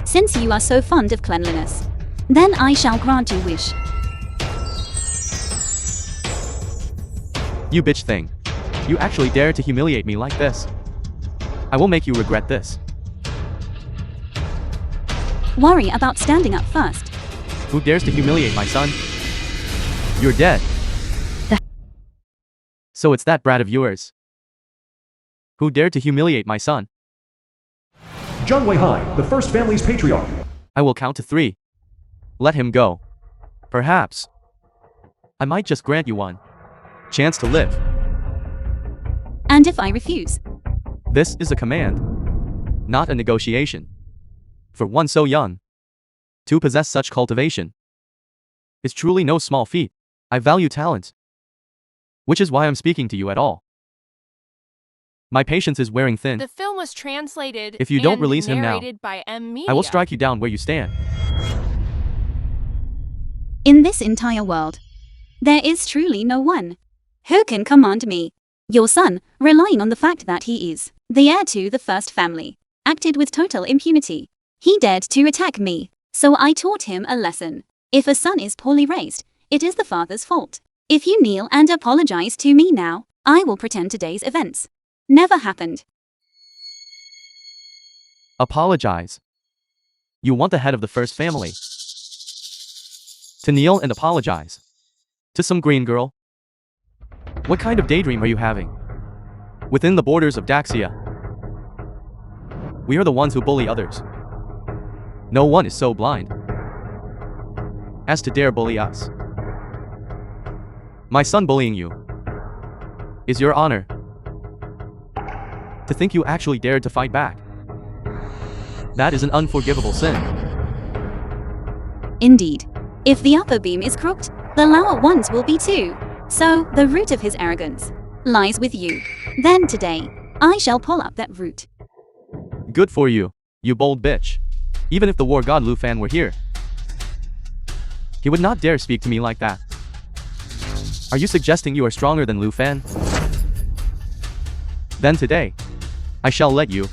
Since you are so fond of cleanliness, then I shall grant your wish.
You bitch thing. You actually dare to humiliate me like this. I will make you regret this.
Worry about standing up first.
Who dares to humiliate my son? You're dead. So it's that brat of yours. Who dared to humiliate my son?
Zhang Weihai, the first family's patriarch.
I will count to 3. Let him go. Perhaps I might just grant you one chance to live.
And if I refuse?
This is a command, not a negotiation. For one so young, to possess such cultivation is truly no small feat. I value talent, which is why I'm speaking to you at all. My patience is wearing thin.
The film was translated
If you don't
and
release him now,
narrated by M. Media.
I will strike you down where you stand.
In this entire world, there is truly no one who can command me. Your son, relying on the fact that he is the heir to the first family, acted with total impunity. He dared to attack me, so I taught him a lesson. If a son is poorly raised, it is the father's fault. If you kneel and apologize to me now, I will pretend today's events never happened.
Apologize. You want the head of the first family to kneel and apologize to some green girl? What kind of daydream are you having? Within the borders of Daxia, we are the ones who bully others. No one is so blind as to dare bully us. My son bullying you is your honor. To think you actually dared to fight back, that is an unforgivable sin.
Indeed. If the upper beam is crooked, the lower ones will be too. So, the root of his arrogance lies with you. Then today, I shall pull up that root.
Good for you, you bold bitch. Even if the war god Lu Fan were here, he would not dare speak to me like that. Are you suggesting you are stronger than Lu Fan? Then today, I shall let you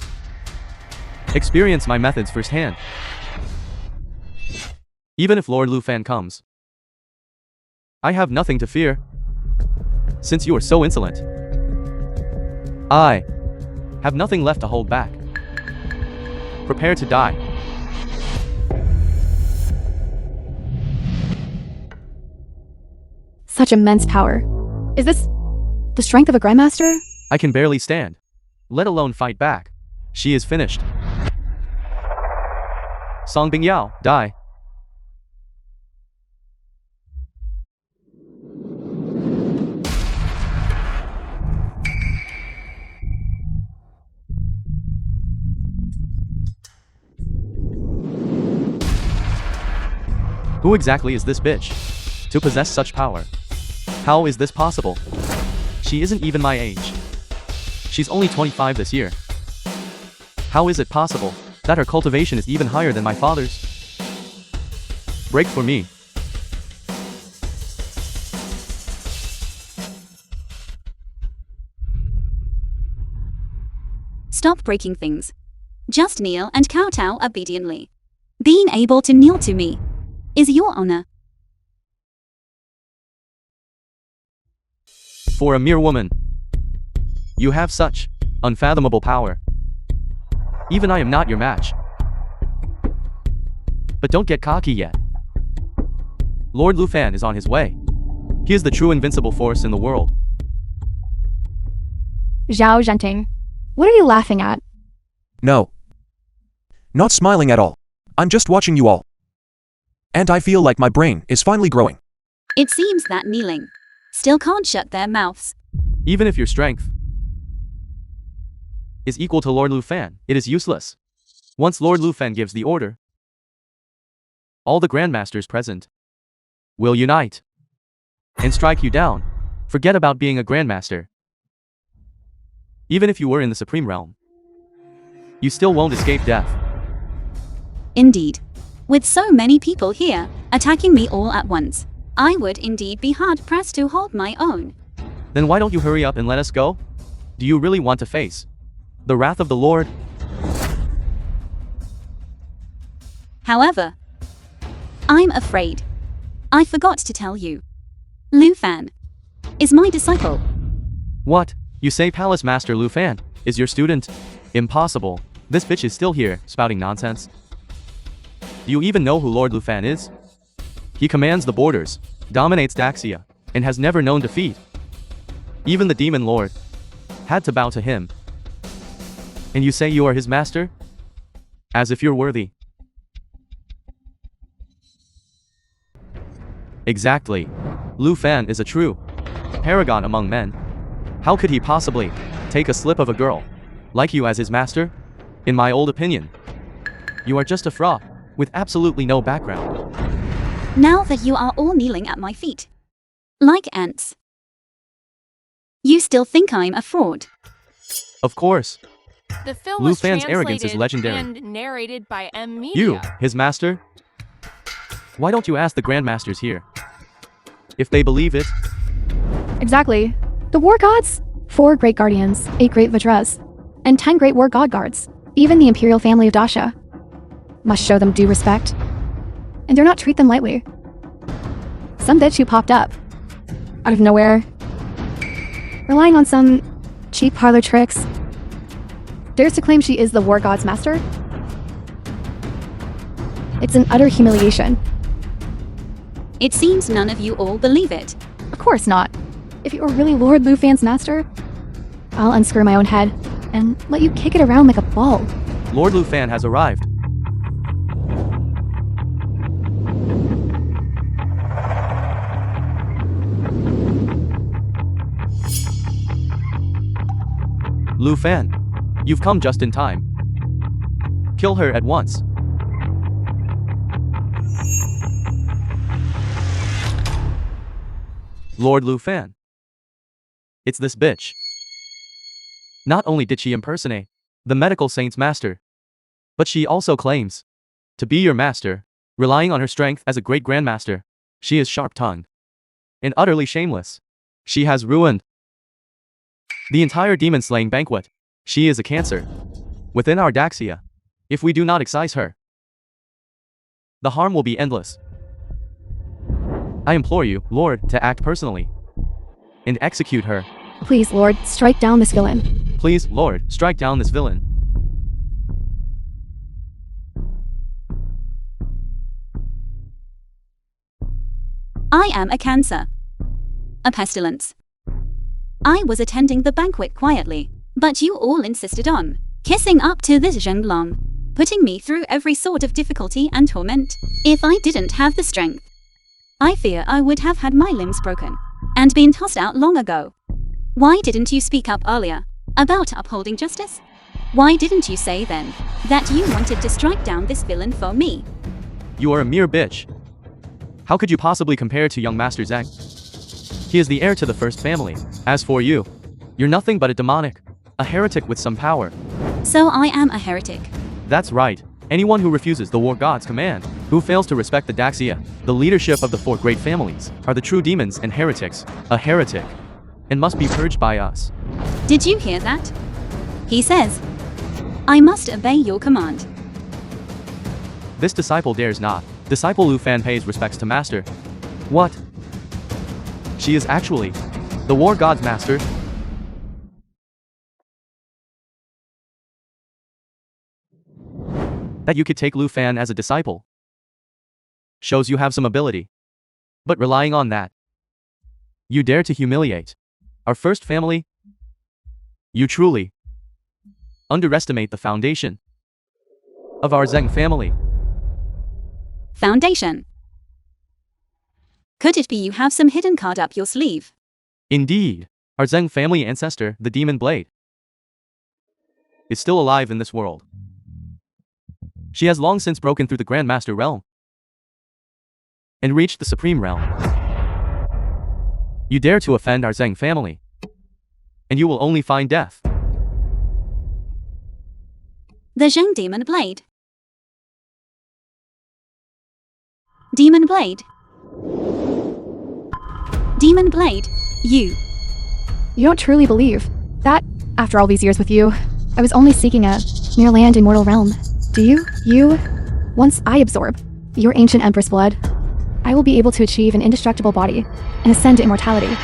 experience my methods firsthand. Even if Lord Lu Fan comes, I have nothing to fear. Since you are so insolent, I have nothing left to hold back. Prepare to die.
Such immense power. Is this The strength of a grandmaster?
I can barely stand, let alone fight back. She is finished. Song Bingyao, die. Who exactly is this bitch? To possess such power? How is this possible? She isn't even my age. She's only 25 this year. How is it possible that her cultivation is even higher than my father's? Break for me.
Stop breaking things. Just kneel and kowtow obediently. Being able to kneel to me is your honor.
For a mere woman, you have such unfathomable power. Even I am not your match. But don't get cocky yet. Lord Lu Fan is on his way. He is the true invincible force in the world.
Zhao Zhenting, what are you laughing at?
No. Not smiling at all. I'm just watching you all. And I feel like my brain is finally growing.
It seems that kneeling still can't shut their mouths.
Even if your strength is equal to Lord Lu Fan, it is useless. Once Lord Lu Fan gives the order, all the grandmasters present will unite and strike you down. Forget about being a grandmaster. Even if you were in the supreme realm, you still won't escape death.
Indeed. With so many people here, attacking me all at once, I would indeed be hard-pressed to hold my own.
Then why don't you hurry up and let us go? Do you really want to face the wrath of the Lord?
However, I'm afraid I forgot to tell you. Lu Fan is my disciple.
What? You say Palace Master Lu Fan is your student? Impossible. This bitch is still here, spouting nonsense. Do you even know who Lord Lu Fan is? He commands the borders, dominates Daxia, and has never known defeat. Even the Demon Lord had to bow to him. And you say you are his master? As if you're worthy. Exactly. Lu Fan is a true paragon among men. How could he possibly take a slip of a girl like you as his master? In my old opinion, you are just a fraud with absolutely no background.
Now that you are all kneeling at my feet, like ants, you still think I'm a fraud?
Of course.
The film
Lu
was
Fan's arrogance is
translated
legendary.
and narrated by M Media.
You, his master? Why don't you ask the grandmasters here if they believe it?
Exactly. The war gods? 4 great guardians, 8 great Vajras, and 10 great war god guards. Even the imperial family of Dasha must show them due respect. And do not treat them lightly. Some bitch who popped up out of nowhere, relying on some cheap parlor tricks, dares to claim she is the war god's master? It's an utter humiliation.
It seems none of you all believe it.
Of course not. If you are really Lord Lu Fan's master, I'll unscrew my own head and let you kick it around like a ball.
Lord Lu Fan has arrived. Lu Fan, you've come just in time. Kill her at once. Lord Lu Fan. It's this bitch. Not only did she impersonate the medical saint's master, but she also claims to be your master, relying on her strength as a great grandmaster. She is sharp-tongued and utterly shameless. She has ruined the entire demon-slaying banquet. She is a cancer within our Daxia. If we do not excise her, the harm will be endless. I implore you, Lord, to act personally and execute her.
Please, Lord, strike down this villain.
Please, Lord, strike down this villain.
I am a cancer, a pestilence, I was attending the banquet quietly, but you all insisted on kissing up to this Zhenglong, putting me through every sort of difficulty and torment. If I didn't have the strength, I fear I would have had my limbs broken and been tossed out long ago. Why didn't you speak up earlier about upholding justice? Why didn't you say then that you wanted to strike down this villain for me?
You are a mere bitch. How could you possibly compare to young Master Zhang? He is the heir to the first family. As for you, you're nothing but a demonic, a heretic with some power.
So I am a heretic.
That's right. Anyone who refuses the war god's command, who fails to respect the Daxia, the leadership of the four great families, are the true demons and heretics, a heretic, and must be purged by us.
Did you hear that? He says, I must obey your command.
This disciple dares not. Disciple Lu Fan pays respects to master. What? She is actually the war god's master? That you could take Lu Fan as a disciple shows you have some ability. But relying on that, you dare to humiliate our first family? You truly underestimate the foundation of our Zheng family.
Foundation. Could it be you have some hidden card up your sleeve?
Indeed, our Zheng family ancestor, the Demon Blade, is still alive in this world. She has long since broken through the Grandmaster realm and reached the Supreme realm. You dare to offend our Zheng family, and you will only find death.
The Zheng Demon Blade. Demon Blade. Demon Blade, you.
You don't truly believe that, after all these years with you, I was only seeking a mere land in mortal realm. Do you? Once I absorb your ancient empress blood, I will be able to achieve an indestructible body and ascend to immortality.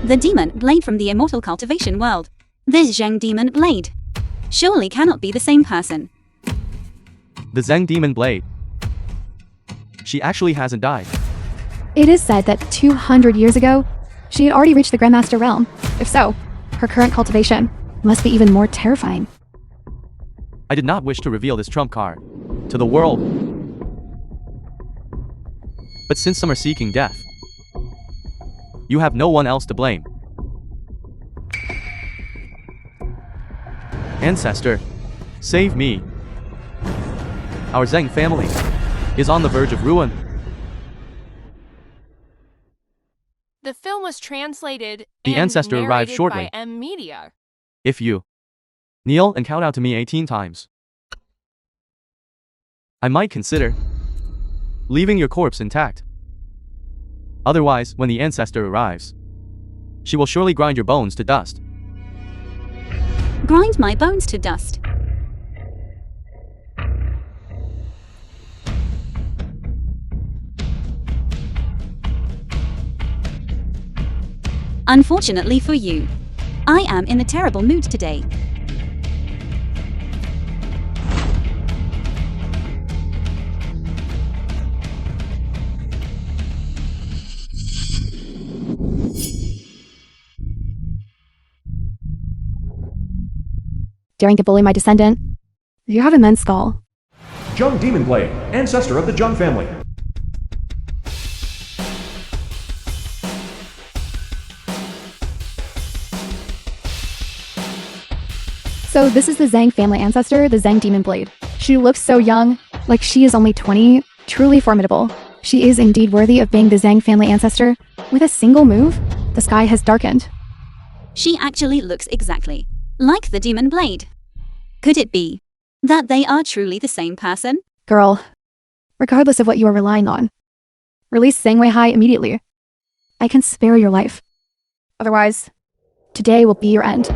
The Demon Blade from the immortal cultivation world. This Zheng Demon Blade surely cannot be the same person.
The Zheng Demon Blade. She actually hasn't died.
It is said that 200 years ago, she had already reached the Grandmaster realm. If so, her current cultivation must be even more terrifying.
I did not wish to reveal this trump card to the world. But since some are seeking death, you have no one else to blame. Ancestor, save me. Our Zheng family is on the verge of ruin.
The film was translated
The
and
ancestor arrived
narrated
shortly.
by M Media.
If you kneel and count out to me 18 times, I might consider leaving your corpse intact. Otherwise, when the ancestor arrives, she will surely grind your bones to dust.
Grind my bones to dust. Unfortunately for you, I am in a terrible mood today.
Daring to bully my descendant? You have immense skull.
Zheng Demon Blade, ancestor of the Zheng family.
So this is the Zhang family ancestor, the Zhang Demon Blade. She looks so young, like she is only 20, truly formidable. She is indeed worthy of being the Zhang family ancestor. With a single move, the sky has darkened.
She actually looks exactly like the Demon Blade. Could it be that they are truly the same person?
Girl, regardless of what you are relying on, release Zhang Weihai immediately. I can spare your life. Otherwise, today will be your end.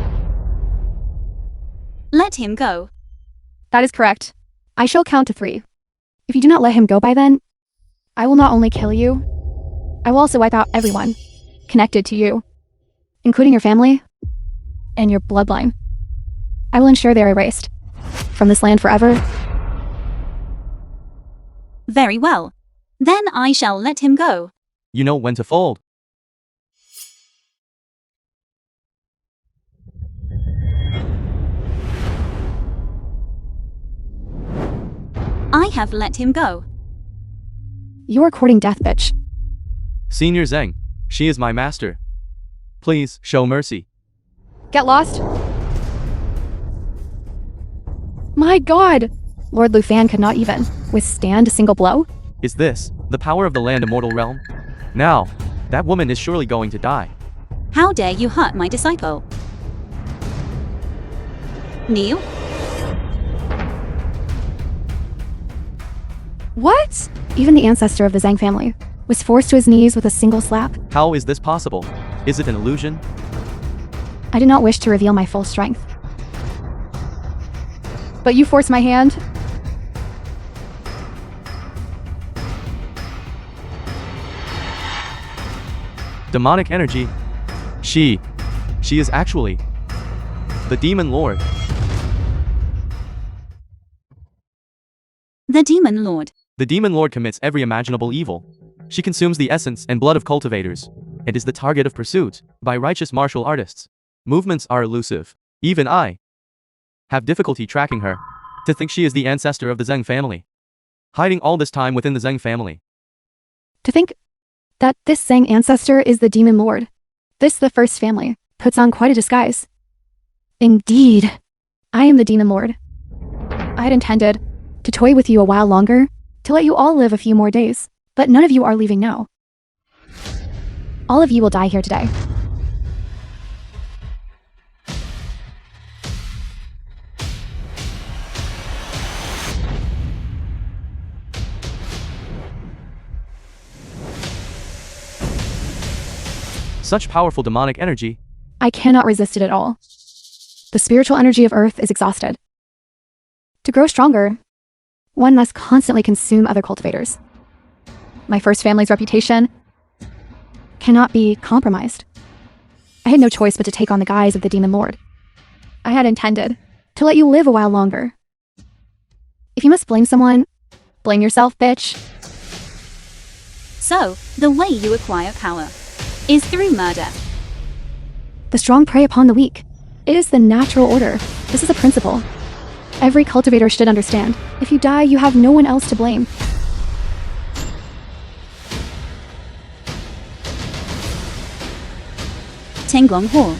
Let him go.
That is correct. I shall count to 3. If you do not let him go by then, I will not only kill you, I will also wipe out everyone connected to you, including your family and your bloodline. I will ensure they are erased from this land forever.
Very well. Then I shall let him go.
You know when to fold.
I have let him go.
You're courting death, bitch.
Senior Zheng, she is my master. Please, show mercy.
Get lost. My god! Lord Lufan could not even withstand a single blow?
Is this the power of the land immortal realm? Now, that woman is surely going to die.
How dare you hurt my disciple? Kneel?
What? Even the ancestor of the Zhang family was forced to his knees with a single slap.
How is this possible? Is it an illusion?
I did not wish to reveal my full strength. But you forced my hand.
Demonic energy. She is actually the Demon Lord.
The Demon Lord.
The Demon Lord commits every imaginable evil. She consumes the essence and blood of cultivators, and is the target of pursuit by righteous martial artists. Movements are elusive. Even I have difficulty tracking her. To think she is the ancestor of the Zheng family, hiding all this time within the Zheng family.
To think that this Zhang ancestor is the Demon Lord. This, the first family, puts on quite a disguise. Indeed, I am the Demon Lord. I had intended to toy with you a while longer, to let you all live a few more days, but none of you are leaving now. All of you will die here today.
Such powerful demonic energy.
I cannot resist it at all. The spiritual energy of Earth is exhausted. To grow stronger, one must constantly consume other cultivators. My first family's reputation cannot be compromised. I had no choice but to take on the guise of the Demon Lord. I had intended to let you live a while longer. If you must blame someone, blame yourself, bitch.
So, the way you acquire power is through murder.
The strong prey upon the weak. It is the natural order. This is a principle. Every cultivator should understand. If you die, you have no one else to blame.
Tenglong Hall.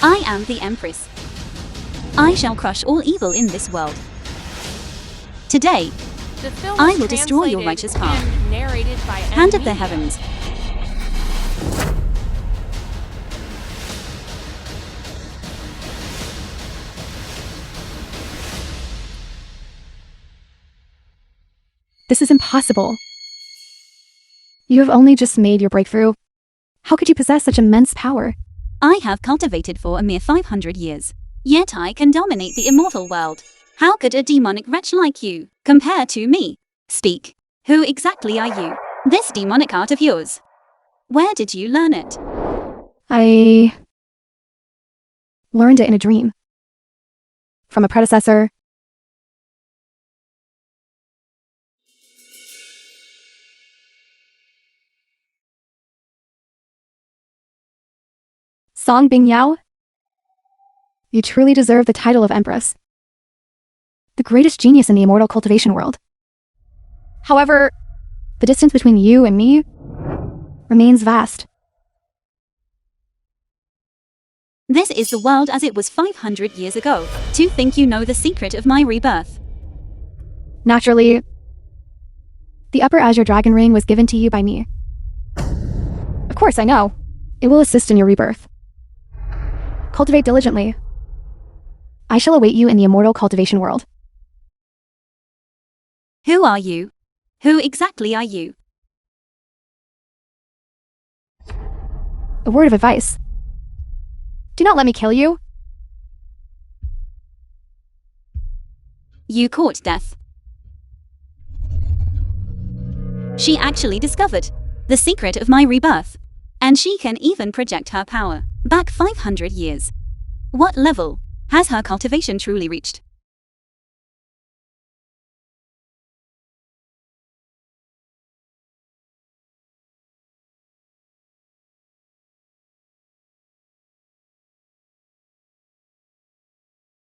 I am the Empress. I shall crush all evil in this world. Today,
The film
I
was
will destroy your
translated
righteous path.
and narrated by
Hand of the
Media.
heavens.
This is impossible. You have only just made your breakthrough. How could you possess such immense power?
I have cultivated for a mere 500 years. Yet I can dominate the immortal world. How could a demonic wretch like you compare to me? Speak. Who exactly are you? This demonic art of yours. Where did you learn it?
I learned it in a dream. From a predecessor. Song Bing Yao? You truly deserve the title of Empress. The greatest genius in the immortal cultivation world. However, the distance between you and me remains vast.
This is the world as it was 500 years ago. To think you know the secret of my rebirth.
Naturally, the Upper Azure Dragon Ring was given to you by me. Of course, I know. It will assist in your rebirth. Cultivate diligently. I shall await you in the immortal cultivation world.
Who are you? Who exactly are you?
A word of advice. Do not let me kill you.
You court death. She actually discovered the secret of my rebirth. And she can even project her power back 500 years. What level has her cultivation truly reached?